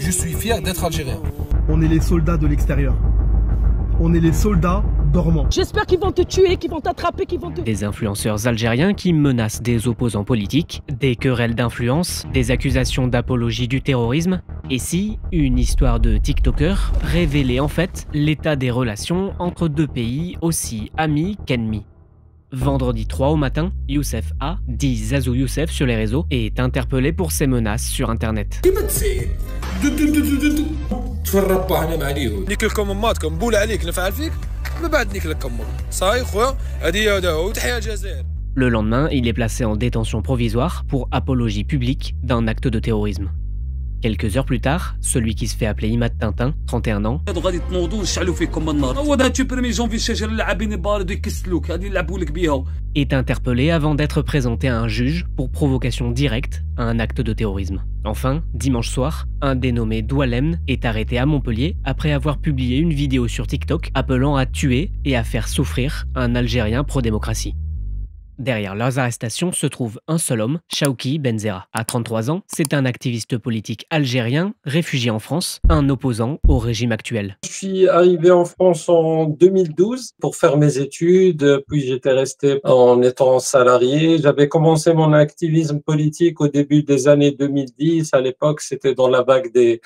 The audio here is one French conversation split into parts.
Je suis fier d'être algérien. On est les soldats de l'extérieur. On est les soldats dormants. J'espère qu'ils vont te tuer, qu'ils vont t'attraper, qu'ils vont te... Des influenceurs algériens qui menacent des opposants politiques, des querelles d'influence, des accusations d'apologie du terrorisme. Et si une histoire de TikToker révélait en fait l'état des relations entre deux pays aussi amis qu'ennemis. Vendredi 3 au matin, Youssef A, dit Zazou Youssef sur les réseaux, est interpellé pour ses menaces sur internet. Le lendemain, il est placé en détention provisoire pour apologie publique d'un acte de terrorisme. Quelques heures plus tard, celui qui se fait appeler Imad Tintin, 31 ans, est interpellé avant d'être présenté à un juge pour provocation directe à un acte de terrorisme. Enfin, dimanche soir, un dénommé Doualem est arrêté à Montpellier après avoir publié une vidéo sur TikTok appelant à tuer et à faire souffrir un Algérien pro-démocratie. Derrière leurs arrestations se trouve un seul homme, Chawki Benzerra. À 33 ans, c'est un activiste politique algérien, réfugié en France, un opposant au régime actuel. Je suis arrivé en France en 2012 pour faire mes études, puis j'étais resté en étant salarié. J'avais commencé mon activisme politique au début des années 2010. À l'époque, c'était dans la vague des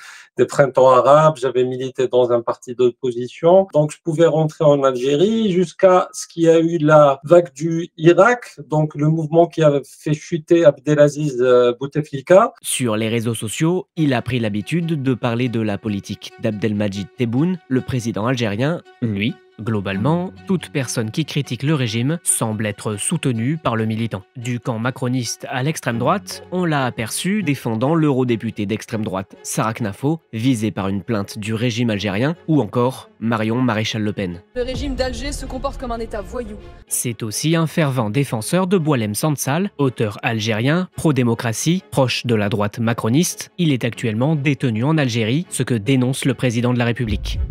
printemps arabes. J'avais milité dans un parti d'opposition. Donc, je pouvais rentrer en Algérie jusqu'à ce qu'il y a eu la vague du Irak. Donc le mouvement qui a fait chuter Abdelaziz Bouteflika. Sur les réseaux sociaux, il a pris l'habitude de parler de la politique d'Abdelmadjid Tebboune, le président algérien. Lui, globalement, toute personne qui critique le régime semble être soutenue par le militant. Du camp macroniste à l'extrême droite, on l'a aperçu défendant l'eurodéputé d'extrême droite Sarah Knafo, visé par une plainte du régime algérien, ou encore Marion Maréchal Le Pen. Le régime d'Alger se comporte comme un État voyou. C'est aussi un fervent défenseur de Boualem Sansal, auteur algérien, pro-démocratie, proche de la droite macroniste. Il est actuellement détenu en Algérie, ce que dénonce le président de la République.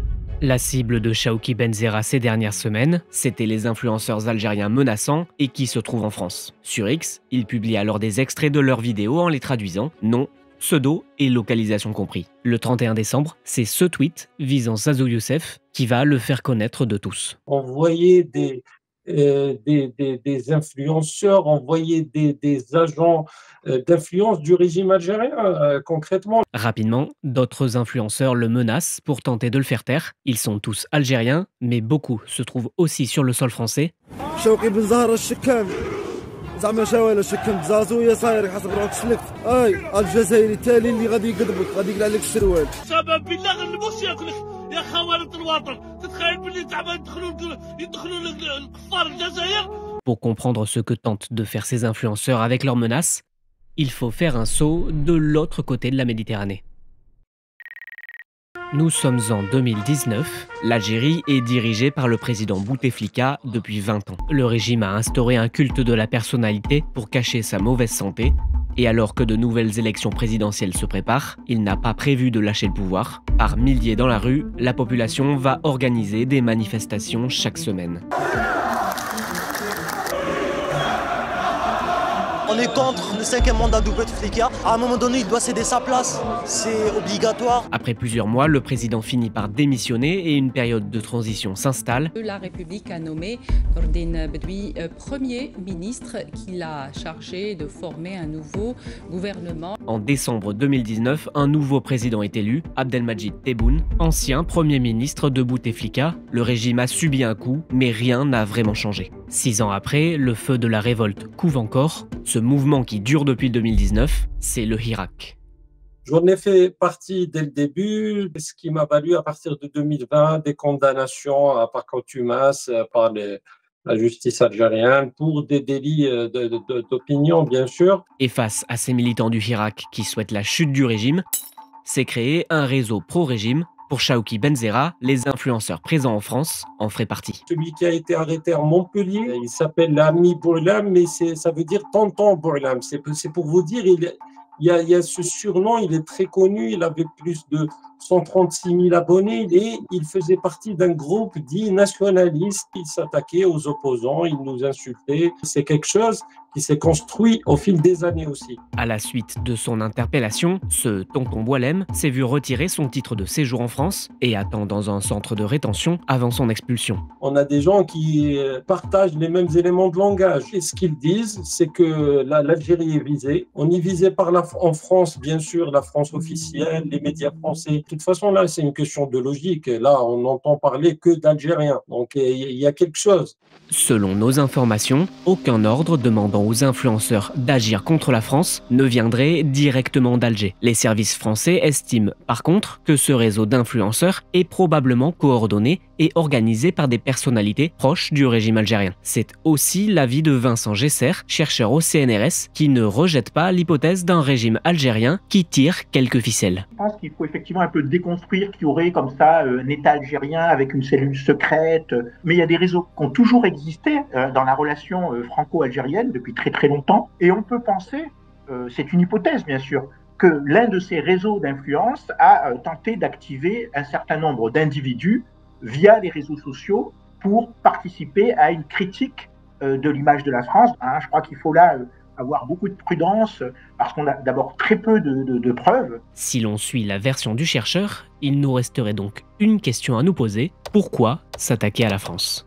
La cible de Chawki Benzerra ces dernières semaines, c'était les influenceurs algériens menaçants et qui se trouvent en France. Sur X, ils publient alors des extraits de leurs vidéos en les traduisant, nom, pseudo et localisation compris. Le 31 décembre, c'est ce tweet visant Zazou Youssef qui va le faire connaître de tous. On voyait des influenceurs, on voyait des agents d'influence du régime algérien, concrètement. Rapidement, d'autres influenceurs le menacent pour tenter de le faire taire. Ils sont tous algériens, mais beaucoup se trouvent aussi sur le sol français. زعما شاوله شكل زازو يا صاير حسب روحك شلكت اي الجزائري التالي اللي غادي يقدمك غادي يقلع لك السروال سبب بالله النبوس ياكلك يا خوارة الوطن تتخيل باللي تعبان يدخلوا الكفار الجزائر. Pour comprendre ce que tentent de faire ces influenceurs avec leurs menaces, il faut faire un saut de l'autre côté de la Méditerranée. Nous sommes en 2019, l'Algérie est dirigée par le président Bouteflika depuis 20 ans. Le régime a instauré un culte de la personnalité pour cacher sa mauvaise santé, et alors que de nouvelles élections présidentielles se préparent, il n'a pas prévu de lâcher le pouvoir. Par milliers dans la rue, la population va organiser des manifestations chaque semaine. On est contre le 5e mandat de Bouteflika. À un moment donné, il doit céder sa place. C'est obligatoire. Après plusieurs mois, le président finit par démissionner et une période de transition s'installe. La République a nommé Nordine Bedoui Premier ministre qui l'a chargé de former un nouveau gouvernement. En décembre 2019, un nouveau président est élu, Abdelmadjid Tebboune, ancien Premier ministre de Bouteflika. Le régime a subi un coup, mais rien n'a vraiment changé. 6 ans après, le feu de la révolte couve encore. Ce mouvement qui dure depuis 2019, c'est le Hirak. J'en ai fait partie dès le début, ce qui m'a valu à partir de 2020 des condamnations par contumace par la justice algérienne pour des délits d'opinion, bien sûr. Et face à ces militants du Hirak qui souhaitent la chute du régime, s'est créé un réseau pro-régime. Pour Chawki Benzerra, les influenceurs présents en France en feraient partie. Celui qui a été arrêté à Montpellier, il s'appelle l'ami Bourlam, mais ça veut dire tonton Bourlam. C'est pour vous dire, il y a ce surnom, il est très connu, il avait plus de 136 000 abonnés et il faisait partie d'un groupe dit nationaliste. Il s'attaquait aux opposants, il nous insultait. C'est quelque chose qui s'est construit au fil des années aussi. À la suite de son interpellation, ce tonton Boualem s'est vu retirer son titre de séjour en France et attend dans un centre de rétention avant son expulsion. On a des gens qui partagent les mêmes éléments de langage. Et ce qu'ils disent, c'est que l'Algérie est visée. On y visait en France, bien sûr, la France officielle, les médias français. De toute façon, là, c'est une question de logique. Là, on n'entend parler que d'Algériens. Donc, il y a quelque chose. Selon nos informations, aucun ordre demandant aux influenceurs d'agir contre la France ne viendrait directement d'Alger. Les services français estiment par contre que ce réseau d'influenceurs est probablement coordonné et organisé par des personnalités proches du régime algérien. C'est aussi l'avis de Vincent Gesser, chercheur au CNRS, qui ne rejette pas l'hypothèse d'un régime algérien qui tire quelques ficelles. Je pense qu'il faut effectivement un peu déconstruire qu'il y aurait comme ça un État algérien avec une cellule secrète, mais il y a des réseaux qui ont toujours existé dans la relation franco-algérienne depuis très très longtemps, et on peut penser, c'est une hypothèse bien sûr, que l'un de ces réseaux d'influence a tenté d'activer un certain nombre d'individus via les réseaux sociaux pour participer à une critique de l'image de la France. Je crois qu'il faut là avoir beaucoup de prudence parce qu'on a d'abord très peu de preuves. Si l'on suit la version du chercheur, il nous resterait donc une question à nous poser. Pourquoi s'attaquer à la France ?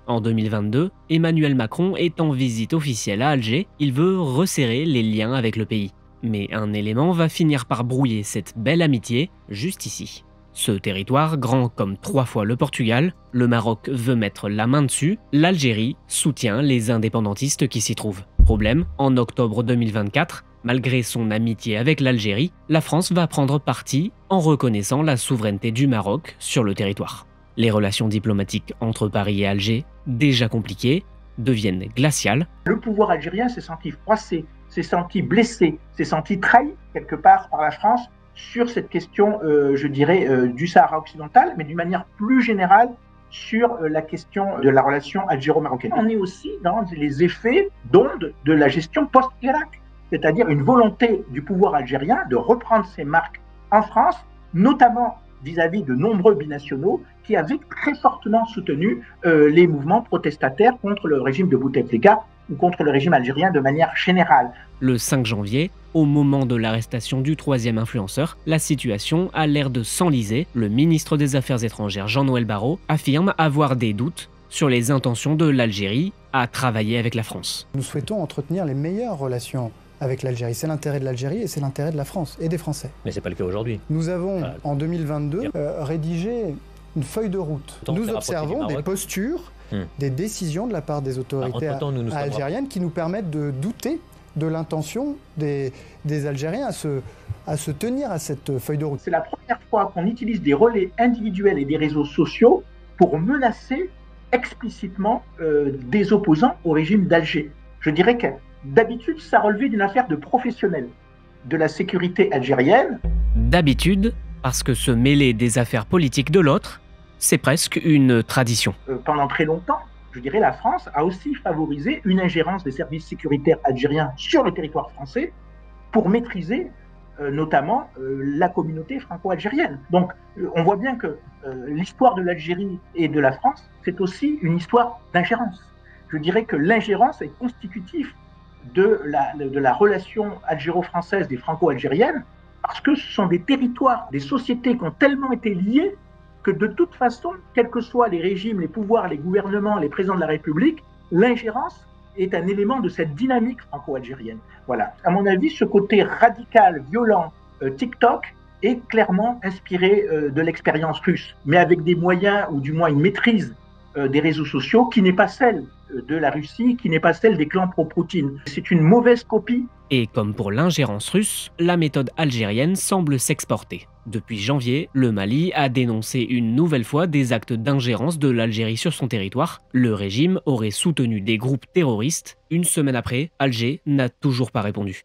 En 2022, Emmanuel Macron est en visite officielle à Alger. Il veut resserrer les liens avec le pays. Mais un élément va finir par brouiller cette belle amitié juste ici. Ce territoire, grand comme 3 fois le Portugal, le Maroc veut mettre la main dessus, l'Algérie soutient les indépendantistes qui s'y trouvent. Problème, en octobre 2024, malgré son amitié avec l'Algérie, la France va prendre parti en reconnaissant la souveraineté du Maroc sur le territoire. Les relations diplomatiques entre Paris et Alger, déjà compliquées, deviennent glaciales. Le pouvoir algérien s'est senti froissé, s'est senti blessé, s'est senti trahi quelque part par la France sur cette question, je dirais, du Sahara occidental, mais d'une manière plus générale sur la question de la relation algéro-marocaine. On est aussi dans les effets d'onde de la gestion post-Irak, c'est-à-dire une volonté du pouvoir algérien de reprendre ses marques en France, notamment vis-à-vis de nombreux binationaux qui avaient très fortement soutenu les mouvements protestataires contre le régime de Bouteflika ou contre le régime algérien de manière générale. Le 5 janvier, au moment de l'arrestation du 3e influenceur, la situation a l'air de s'enliser. Le ministre des Affaires étrangères Jean-Noël Barrot affirme avoir des doutes sur les intentions de l'Algérie à travailler avec la France. Nous souhaitons entretenir les meilleures relations avec l'Algérie. C'est l'intérêt de l'Algérie et c'est l'intérêt de la France et des Français. Mais ce n'est pas le cas aujourd'hui. Nous avons, en 2022, rédigé une feuille de route. Nous observons des postures, des décisions de la part des autorités algériennes qui nous permettent de douter de l'intention des Algériens à se tenir à cette feuille de route. C'est la première fois qu'on utilise des relais individuels et des réseaux sociaux pour menacer explicitement des opposants au régime d'Alger. Je dirais que d'habitude, ça relevait d'une affaire de professionnels de la sécurité algérienne. D'habitude, parce que se mêler des affaires politiques de l'autre, c'est presque une tradition. Pendant très longtemps, je dirais, la France a aussi favorisé une ingérence des services sécuritaires algériens sur le territoire français pour maîtriser notamment la communauté franco-algérienne. Donc, on voit bien que l'histoire de l'Algérie et de la France, c'est aussi une histoire d'ingérence. Je dirais que l'ingérence est constitutive de la relation algéro-française des franco-algériennes, parce que ce sont des territoires, des sociétés qui ont tellement été liées que de toute façon, quels que soient les régimes, les pouvoirs, les gouvernements, les présidents de la République, l'ingérence est un élément de cette dynamique franco-algérienne. Voilà. À mon avis, ce côté radical, violent, TikTok, est clairement inspiré de l'expérience russe, mais avec des moyens, ou du moins une maîtrise des réseaux sociaux qui n'est pas celle de la Russie, qui n'est pas celle des clans pro-Poutine. C'est une mauvaise copie. Et comme pour l'ingérence russe, la méthode algérienne semble s'exporter. Depuis janvier, le Mali a dénoncé une nouvelle fois des actes d'ingérence de l'Algérie sur son territoire. Le régime aurait soutenu des groupes terroristes. Une semaine après, Alger n'a toujours pas répondu.